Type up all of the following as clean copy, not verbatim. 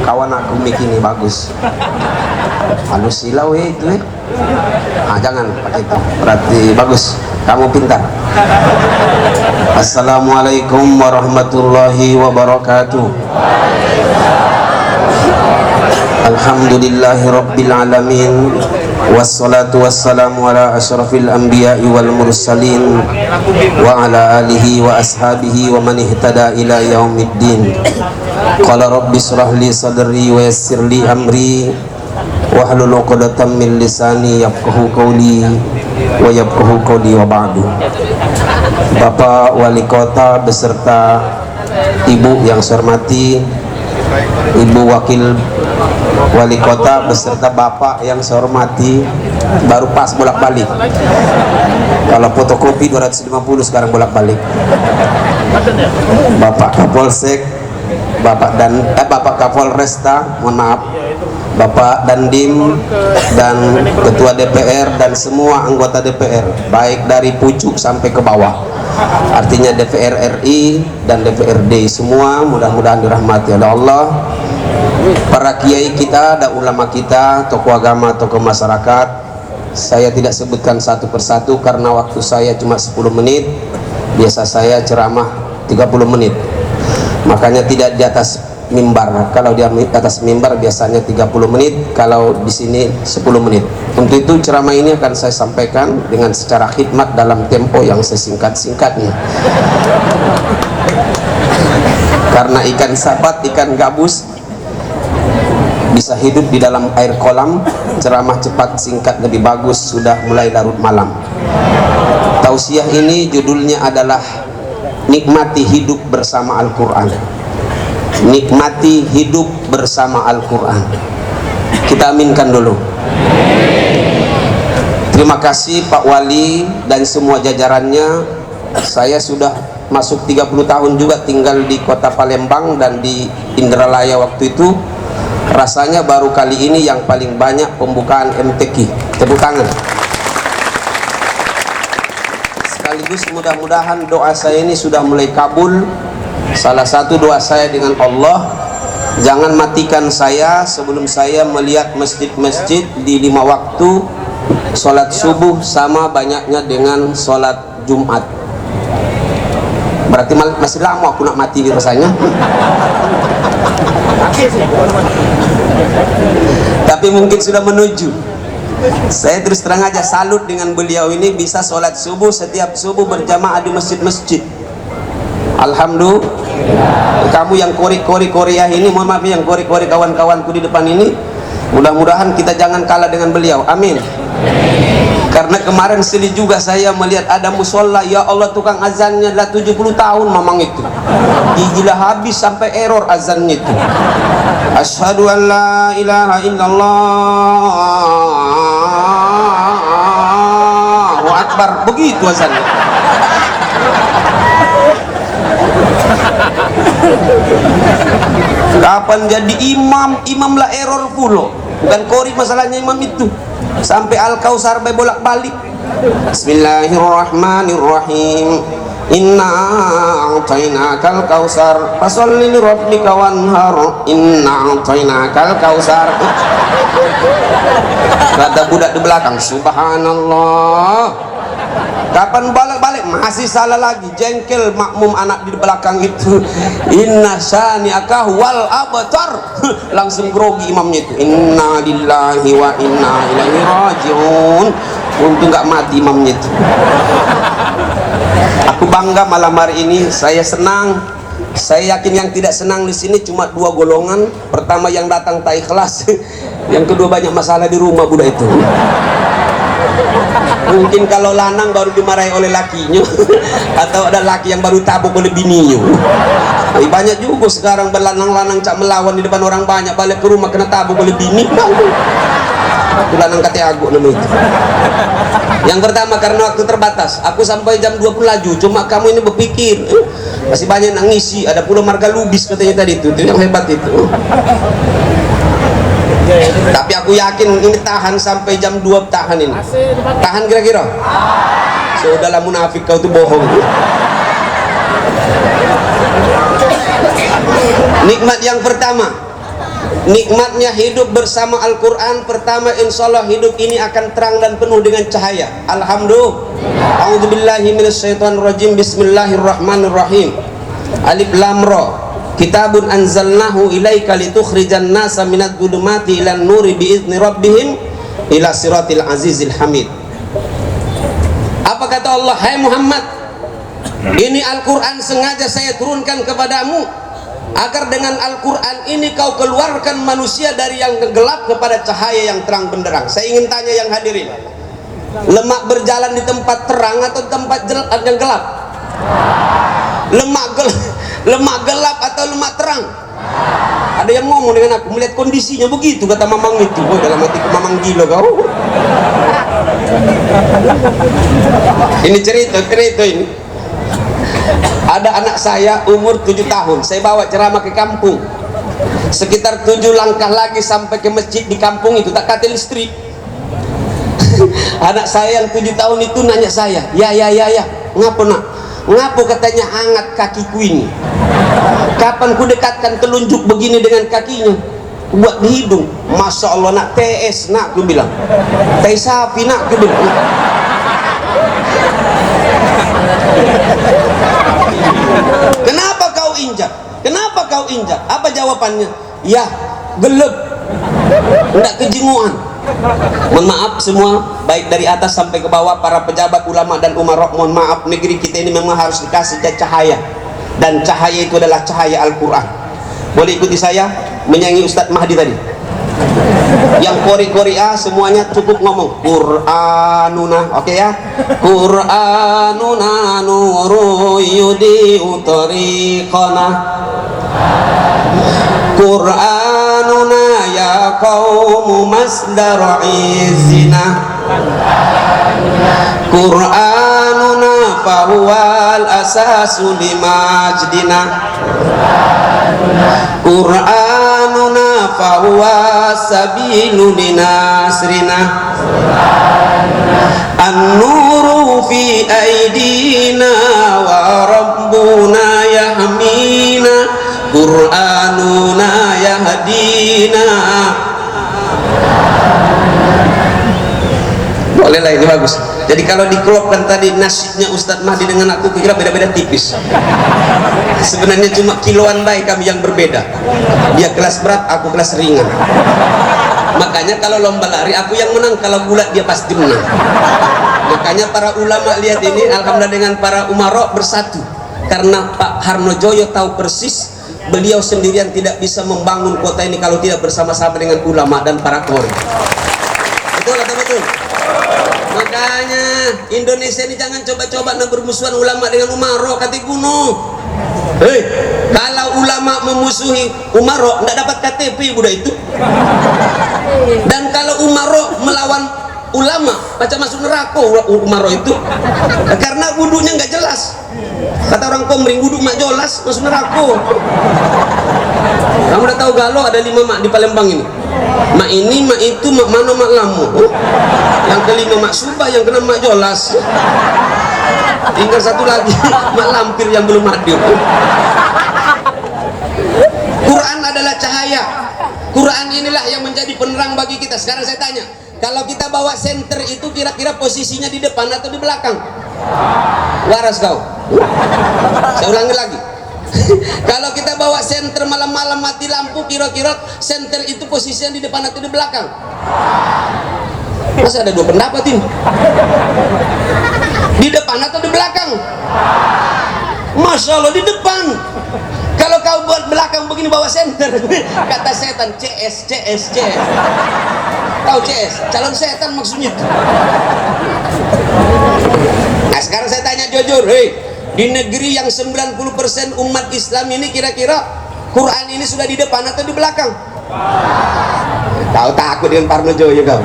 kawan aku bikin ini bagus. Halus silau itu jangan pakai itu, berarti bagus, kamu pintar. Assalamualaikum warahmatullahi wabarakatuh. Alhamdulillahi rabbil alamin, wassalatu wassalamu ala asyrafil anbiya'i wal mursalin wa ala alihi wa ashabihi wa man ihtada ila yaumiddin. Qala rabbi shrah li sadri wa yassir li amri wahlul 'uqdatam min lisani yafqahu qawli wa yafqahu qawli wa ba'du. Bapak Wali Kota beserta Ibu yang saya hormati, Ibu Wakil Wali Kota beserta Bapak yang saya hormati, baru pas bolak-balik. Kalau fotokopi 250 sekarang bolak-balik. Bapak Kapolsek, Bapak Kapolresta, mohon maaf, Bapak Dandim dan Ketua DPR dan semua anggota DPR, baik dari pucuk sampai ke bawah, artinya DPR RI dan DPRD semua, mudah-mudahan dirahmati oleh Allah. Para kiai kita dan ulama kita, tokoh agama, tokoh masyarakat, saya tidak sebutkan satu persatu karena waktu saya cuma 10 menit. Biasa saya ceramah 30 menit, makanya tidak di atas mimbar. Kalau di atas mimbar biasanya 30 menit, kalau di sini 10 menit. Untuk itu ceramah ini akan saya sampaikan dengan secara khidmat dalam tempo yang sesingkat-singkatnya. Karena ikan sapat, ikan gabus bisa hidup di dalam air kolam, ceramah cepat singkat lebih bagus, sudah mulai larut malam. Tausiah ini judulnya adalah nikmati hidup bersama Al-Quran. Nikmati hidup bersama Al-Quran. Kita aminkan dulu. Terima kasih Pak Wali dan semua jajarannya. Saya sudah masuk 30 tahun juga tinggal di kota Palembang dan di Indralaya waktu itu. Rasanya baru kali ini yang paling banyak pembukaan MTQ. Tepuk tangan. Sekaligus mudah-mudahan doa saya ini sudah mulai kabul. Salah satu doa saya dengan Allah, jangan matikan saya sebelum saya melihat masjid-masjid di 5 waktu sholat subuh sama banyaknya dengan sholat Jumat. Berarti masih lama aku nak mati rasanya. Tapi mungkin sudah menuju. Saya terus terang aja salut dengan beliau ini, bisa sholat subuh setiap subuh berjamaah di masjid-masjid. Alhamdulillah. Kamu yang kori-kori Korea ini, mohon maaf, yang kori-kori kawan-kawanku di depan ini, mudah-mudahan kita jangan kalah dengan beliau. Amin. Karena kemarin sedih juga saya melihat ada musola, ya Allah, tukang azannya adalah 70 tahun mamang itu. Gigilah habis sampai error azannya itu. Asyhadu an la ilaha illallah wa akbar, begitu azannya. Kapan jadi imam? Imam lah error full. Bukan kori masalahnya imam itu. Sampai Al-Kausar bolak-balik. Bismillahirrahmanirrahim. Inna a'tainakal kausar fasholli li rabbika wanhar. Inna a'tainakal kausar. Kata budak di belakang, subhanallah. Kapan balik-balik masih salah lagi, jengkel makmum anak di belakang itu. Inna syani'aka wal abtar. Langsung grogi imamnya itu. Inna lillahi wa inna ilaihi raji'un. Untung nggak mati imamnya itu. Aku bangga malam hari ini, saya senang. Saya yakin yang tidak senang di sini cuma 2 golongan. Pertama yang datang tak ikhlas, yang kedua banyak masalah di rumah budak itu. Mungkin kalau lanang baru dimarahi oleh lakinya, atau ada laki yang baru tabuk oleh bininya. Banyak juga sekarang berlanang-lanang cak melawan di depan orang banyak, balik ke rumah kena tabuk oleh bini. Itu lanang kata aku namanya itu. Yang pertama karena waktu terbatas, aku sampai jam 20 laju. Cuma kamu ini berpikir, masih banyak yang ngisi, ada pula marga lubis katanya tadi itu yang hebat itu. Tapi aku yakin ini tahan sampai jam 2, tahan ini. Tahan kira-kira? Sudahlah munafik kau tuh, bohong. Nikmat yang pertama, Nikmatnya hidup bersama Al-Quran. Pertama, insya Allah hidup ini akan terang dan penuh dengan cahaya. Alhamdulillah. A'udzubillahi minasyaitonirrajim. Bismillahirrahmanirrahim. Alif lam ra. Kitabun anzalnahu ilaika litukhrijan nasa minadh dhulumati ilan nuri biizni rabbihim ila siratil azizil hamid. Apa kata Allah? Hai Muhammad, ini Al-Quran sengaja saya turunkan kepadamu agar dengan Al-Quran ini kau keluarkan manusia dari yang gelap kepada cahaya yang terang benderang. Saya ingin tanya yang hadirin, lemak berjalan di tempat terang atau tempat yang gelap? Lemak gelap atau lemak terang? Ada yang ngomong dengan aku, melihat kondisinya begitu, kata mamang itu. Oh, dalam hati mamang gila kau. Ini cerita ini. Ada anak saya umur 7 tahun, saya bawa ceramah ke kampung. Sekitar 7 langkah lagi sampai ke masjid di kampung itu, tak kata listrik. Anak saya yang 7 tahun itu nanya saya, ya, ngapa nak? Ngapa katanya hangat kakiku ini? Kapan ku dekatkan telunjuk begini dengan kakinya? Buat di hidung. Masya Allah nak, TS nak, ku bilang. Teh sapi nak, ku bilang. Kenapa kau injak? Kenapa kau injak? Apa jawabannya? Ya, gelap. Enggak kejinguan. Mohon maaf semua, baik dari atas sampai ke bawah, para pejabat, ulama dan umarok, mohon maaf, negeri kita ini memang harus dikasih cahaya, dan cahaya itu adalah cahaya Al-Quran. Boleh ikuti saya menyanyi Ustadz Mahdi tadi. Yang kori-kori semuanya cukup ngomong Qur'anuna, oke ya? Qur'anuna nuru yudi'u tariqana, Qur'anuna ya qawmu masdar izina, Qur'anuna fahuwal asasu limajdina, Qur'anuna fahuwa sabilu linasrina, an-nuru fi aidina wa rabbuna yahmina, Qur'anuna yahdina. Boleh lah, ini bagus. Jadi kalau dikelopkan tadi nasibnya Ustadz Mahdi dengan aku, kira beda-beda tipis. Sebenarnya cuma kiloan baik kami yang berbeda. Dia kelas berat, aku kelas ringan. Makanya kalau lomba lari aku yang menang, kalau gulat dia pasti menang. Makanya para ulama lihat ini, alhamdulillah dengan para umarok bersatu. Karena Pak Harnojoyo tahu persis beliau sendirian tidak bisa membangun kota ini kalau tidak bersama-sama dengan ulama dan para kori. Betul atau betul? Makanya Indonesia ini jangan coba-coba bermusuhan ulama dengan umarok, kata kuno. Kalau ulama memusuhi umarok tidak dapat KTP budak itu. Dan kalau umarok melawan ulama macam masuk neraka umarok itu, karena wudhunya nggak jelas. Kata orang Komering, wudhu mak jelas masuk neraka. Kamu udah tahu galau ada 5 mak di Palembang ini. Mak ini, mak itu, mak mano, mak lamu. Yang kelima mak subah, yang keenam mak jolas. Tinggal satu lagi mak lampir yang belum hadir. Quran adalah cahaya. Quran inilah yang menjadi penerang bagi kita. Sekarang saya tanya, kalau kita bawa senter itu kira-kira posisinya di depan atau di belakang? Waras kau. Saya ulangi lagi. Kalau kita bawa senter malam-malam mati lampu, kira-kira senter itu posisinya di depan atau di belakang? Masa ada 2 pendapat ini? Di depan atau di belakang? Masya Allah di depan. Kalau kau buat belakang begini bawa senter, kata setan CS. Tahu CS? Calon setan maksudnya. Nah sekarang saya tanya jujur, di negeri yang 90% umat Islam ini kira-kira Quran ini sudah di depan atau di belakang? Kau takut dengan Parno Joyo kau?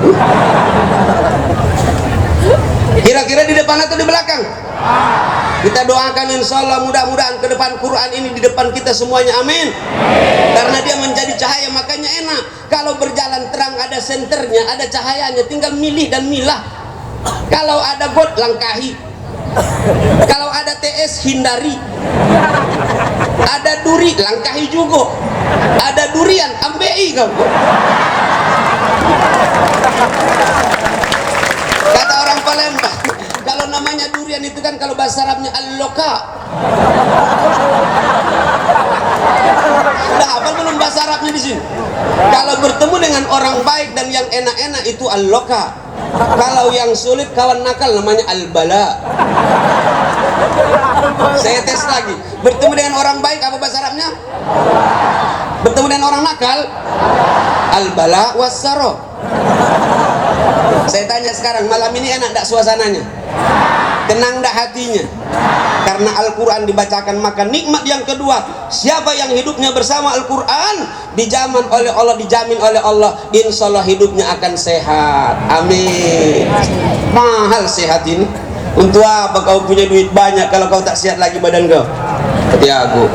Kira-kira di depan atau di belakang? Kita doakan insya Allah mudah-mudahan ke depan Quran ini di depan kita semuanya, amin. Karena dia menjadi cahaya, makanya enak kalau berjalan terang, ada senternya, ada cahayanya, tinggal milih dan milah. Kalau ada got langkahi, kalau ada TS hindari, ada duri langkahi juga, ada durian ambei kau. Kata orang Palembang, kalau namanya durian itu kan kalau bahasa Arabnya al-loka. Udah hafal belum bahasa Arabnya di sini? Kalau bertemu dengan orang baik dan yang enak-enak itu al-loka. Kalau yang sulit kawan nakal namanya al-bala. Saya tes lagi. Bertemu dengan orang baik apa bahasa Arabnya? Bertemu dengan orang nakal al-bala wassaro. Saya tanya sekarang, malam ini enak tak suasananya? Tenang tak hatinya? Karena Al-Quran dibacakan, maka nikmat yang kedua, siapa yang hidupnya bersama Al-Quran dijamin oleh Allah, insya Allah hidupnya akan sehat. Amin. Mahal sehat ini. Untuk apa kau punya duit banyak kalau kau tak sehat lagi badan kau? Seperti aku.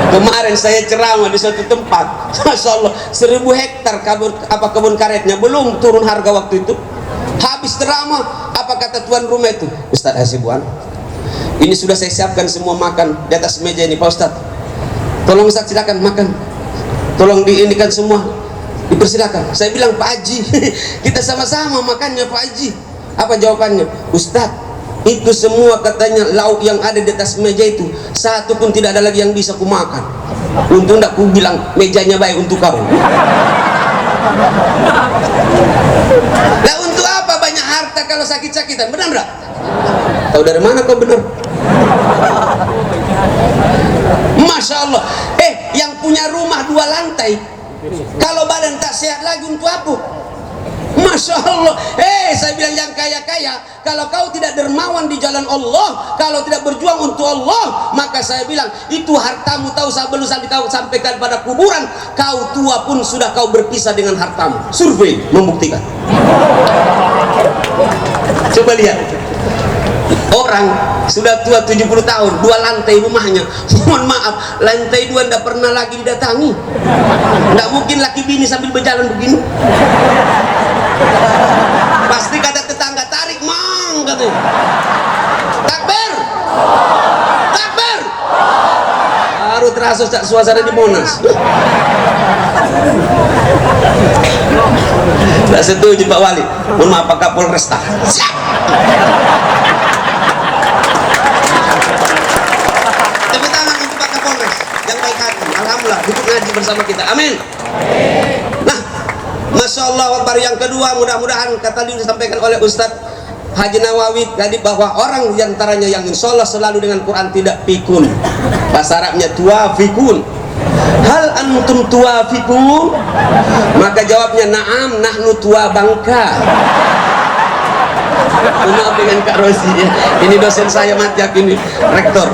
Kemarin saya ceramah di suatu tempat, Masya Allah, 1000 hektar kebun karetnya, belum turun harga waktu itu. Habis ceramah, apa kata tuan rumah itu? Ustaz Hasibuan, ini sudah saya siapkan semua makan di atas meja ini Pak Ustaz. Tolong Ustaz silakan makan. Tolong diinikan semua, dipersilakan. Saya bilang Pak Haji, kita sama-sama makannya Pak Haji. Apa jawabannya? Ustaz, itu semua katanya lauk yang ada di atas meja itu satu pun tidak ada lagi yang bisa kumakan. Untung tidak ku bilang mejanya baik untuk kau. Nah untuk apa banyak harta kalau sakit-sakitan? Benar enggak? Tahu dari mana kau benar? Masya Allah. Yang punya rumah 2 lantai kalau badan tak sehat lagi untuk apa? Masya Allah. Saya bilang yang kaya-kaya, kalau kau tidak dermawan di jalan Allah, kalau tidak berjuang untuk Allah, maka saya bilang itu hartamu tahu sebelum kau sampaikan pada kuburan, kau tua pun sudah kau berpisah dengan hartamu. Survei membuktikan. Coba lihat, orang sudah tua 70 tahun, 2 lantai rumahnya, mohon maaf, lantai 2 tidak pernah lagi didatangi. Tidak mungkin laki bini sambil berjalan begini. Pasti kata tetangga, tarik mang katanya. Takbir, takbir. Baru terasa suasana di Monas. Tidak setuju Pak Wali. Mohon maaf Pak Kapolresta. Siap. Tepuk tangan untuk Pak Kapolres yang baik hati. Alhamdulillah duduk ngaji bersama kita. Amin. Nah, Masya Allah, baru yang kedua, mudah-mudahan kata tadi disampaikan oleh Ustadz Haji Nawawi tadi bahwa orang diantaranya yang insya Allah selalu dengan Quran tidak pikun, bahasa Arabnya tuafikun. Hal antum tuafikun? Maka jawabnya na'am nahnu tua bangka. Maaf dengan Kak Rosi ya. Ini dosen saya Matiak ini, rektor.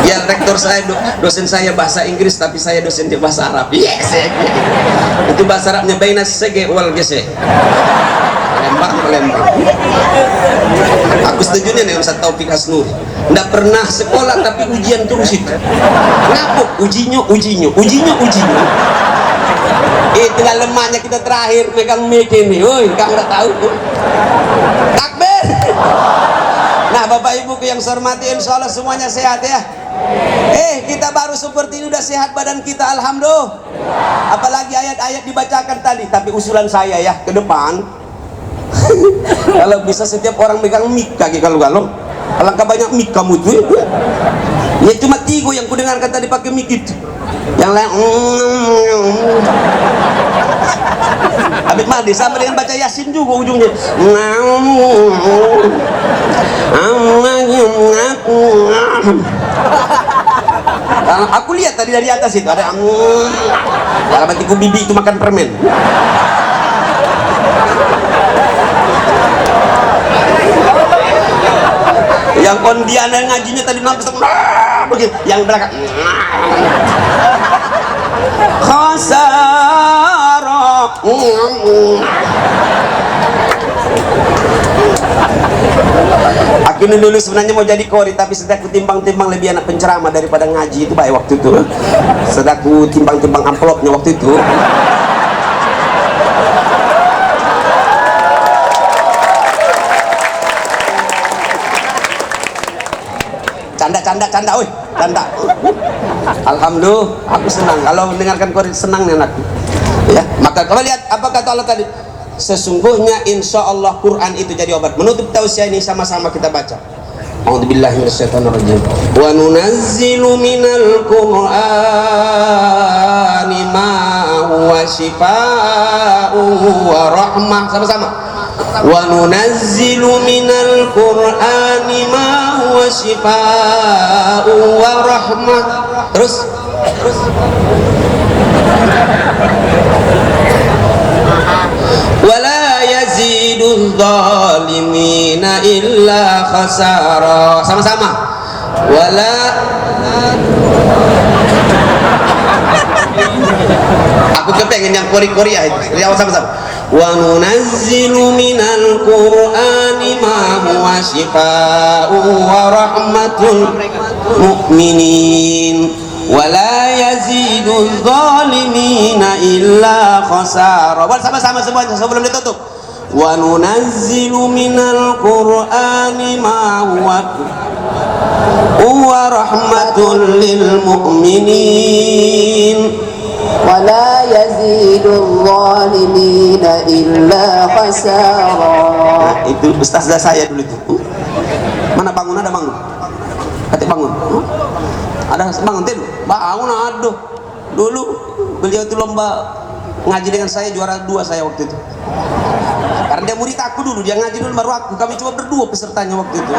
Ya rektor saya, dosen saya bahasa Inggris tapi saya dosen di bahasa Arab. Yes. Itu bahasa Arabnya bainas sege wal gese. Lembang. Aku setuju nih dengan Ustaz Taufik Hasnur. Nggak pernah sekolah tapi ujian terus itu. Ngapuk ujinya. Itulah lemahnya kita terakhir megang mic ini. Woi, kamu udah tahu. Takbir. Nah, Bapak Ibu yang saya hormati, insya Allah semuanya sehat ya. Kita baru seperti ini udah sehat badan kita, alhamdulillah. Apalagi ayat-ayat dibacakan tadi. Tapi usulan saya ya ke depan, kalau bisa setiap orang megang mic kaki kalau alangkah banyak mic kamu tuh. Ya cuma 3 yang kudengarkan tadi pakai mic itu. Yang lain Habib Mahdi sama dengan baca Yasin juga ujungnya. Aku lihat tadi dari atas itu ada kalau batiku bibi itu makan permen. Yang kondiana ngajinya tadi nangis begitu, yang belakang khasara. Aku ini dulu sebenarnya mau jadi kori, tapi sedang ku timbang-timbang lebih enak penceramah daripada ngaji itu baik waktu itu. Sedang ku timbang-timbang amplopnya waktu itu. Canda, oi. Canda. Alhamdulillah, aku senang kalau mendengarkan Quran, senang nih anakku. Ya, maka coba lihat apa kata Allah tadi. Sesungguhnya insya Allah Quran itu jadi obat. Menutup tausiah ini sama-sama kita baca. A'udzubillahi minasyaitonirrajim. Wa nunazzilu minal Qur'ani ma huwa shifaa'un wa rahmah. Sama-sama. Wa nunazzilu minal Qur'ani ma huwa shifaa'un wa rahmah. Terus wala yazidul zalimina illa khasara. Sama-sama. Wala aku kepengen yang Korea itu. Lihat sama-sama. Wa nunazzilu minal Qur'ani ma huwa shifaa'un wa rahmatul mu'minin wala yazidul zalimina illa khasara. Sama-sama semuanya sebelum ditutup. Wa nunazzilu minal Qur'ani ma huwa rahmatul lil mu'minin wala yazidul zalimina illa khasara. Itu ustazah saya dulu itu. Mana bangun, ada bangun? Hati bangun. Ada bangun tidur, bangun, aduh. Dulu beliau itu lomba ngaji dengan saya, juara 2 saya waktu itu. Karena dia murid aku dulu, dia ngaji dulu baru aku. Kami cuma berdua pesertanya waktu itu.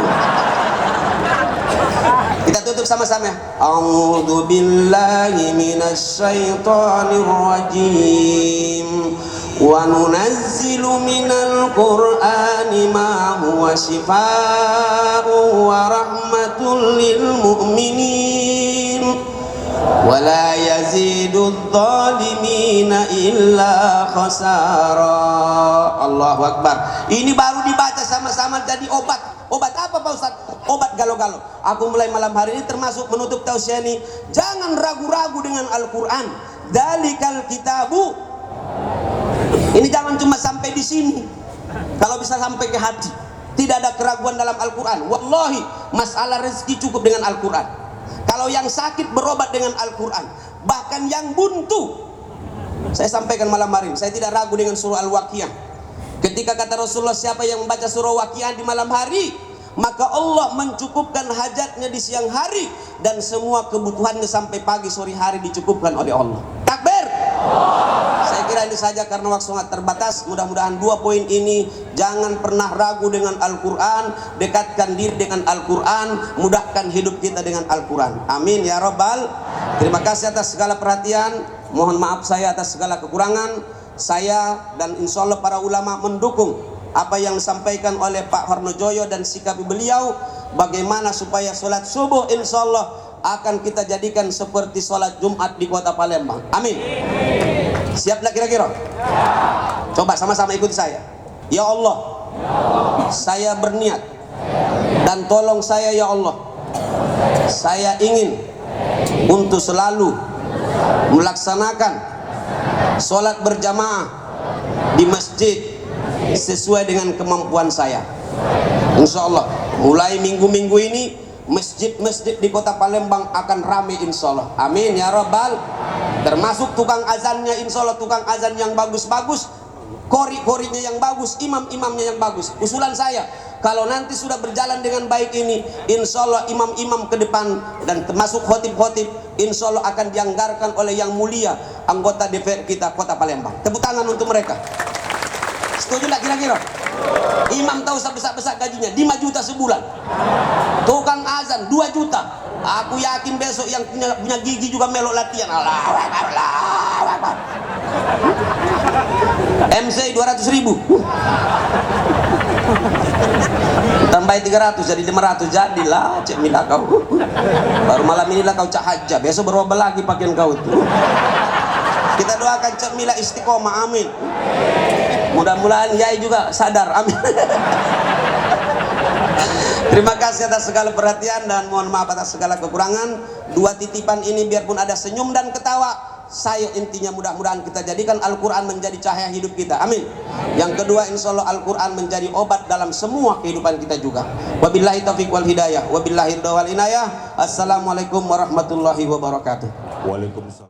Kita tutup sama-sama. A'udzu billahi minasyaitonir rajim. Wa nunazzilu minal Qur'ani ma huwa shifaa'un wa rahmatul lil mu'minin wala yazidul zalimina illa khasara. Allahu Akbar. Ini baru dibaca sama-sama jadi obat. Obat apa Pak Ustaz? Obat galau-galau. Aku mulai malam hari ini termasuk menutup tausiah ini. Jangan ragu-ragu dengan Al-Quran. Dalikal kitabu. Ini jangan cuma sampai di sini. Kalau bisa sampai ke hati. Tidak ada keraguan dalam Al-Quran. Wallahi, masalah rezeki cukup dengan Al-Quran. Kalau yang sakit berobat dengan Al-Quran. Bahkan yang buntu. Saya sampaikan malam hari ini, saya tidak ragu dengan surah Al-Waqiah. Ketika kata Rasulullah, siapa yang membaca surah Waqiah di malam hari, maka Allah mencukupkan hajatnya di siang hari, dan semua kebutuhannya sampai pagi sore hari dicukupkan oleh Allah. Takbir. Saya kira ini saja karena waktu sangat terbatas. Mudah-mudahan 2 poin ini, jangan pernah ragu dengan Al-Quran, dekatkan diri dengan Al-Quran, mudahkan hidup kita dengan Al-Quran. Amin ya Rabbal. Terima kasih atas segala perhatian. Mohon maaf saya atas segala kekurangan. Saya dan insya Allah para ulama mendukung apa yang disampaikan oleh Pak Harnojoyo dan sikap beliau, bagaimana supaya sholat subuh insya Allah akan kita jadikan seperti sholat Jumat di kota Palembang. Amin. Siaplah kira-kira? Coba sama-sama ikuti saya. Ya Allah, saya berniat dan tolong saya ya Allah, saya ingin untuk selalu melaksanakan sholat berjamaah di masjid sesuai dengan kemampuan saya. Insya Allah mulai minggu-minggu ini masjid-masjid di kota Palembang akan ramai insya Allah. Amin ya Rabbal. Termasuk tukang azannya insya Allah tukang azan yang bagus-bagus, kori-korinya yang bagus, imam-imamnya yang bagus. Usulan saya, kalau nanti sudah berjalan dengan baik ini, insya Allah imam-imam ke depan dan termasuk khotib-khotib insya Allah akan dianggarkan oleh yang mulia anggota DPR kita kota Palembang. Tepuk tangan untuk mereka. Setuju nggak kira-kira? Imam tahu besar-besar gajinya 5 juta sebulan, tukang azan 2 juta. Aku yakin besok yang punya gigi juga melok latihan. Allahu Akbar, Allahu Akbar. MC 200.000, tambah 300 jadi 500, jadilah cek mila kau. Baru malam inilah kau cak haja, besok berubah lagi pakaian kau itu. Kita doakan cek mila istiqomah, amin. Mudah-mudahan Yai juga sadar, amin. Terima kasih atas segala perhatian dan mohon maaf atas segala kekurangan. 2 titipan ini biarpun ada senyum dan ketawa, Saya intinya mudah-mudahan kita jadikan Al-Quran menjadi cahaya hidup kita, amin. Yang kedua, insya Allah Al-Quran menjadi obat dalam semua kehidupan kita juga. Wabillahi taufiq wal hidayah, wabillahi ridha wal inayah. Assalamualaikum warahmatullahi wabarakatuh. Waalaikumsalam.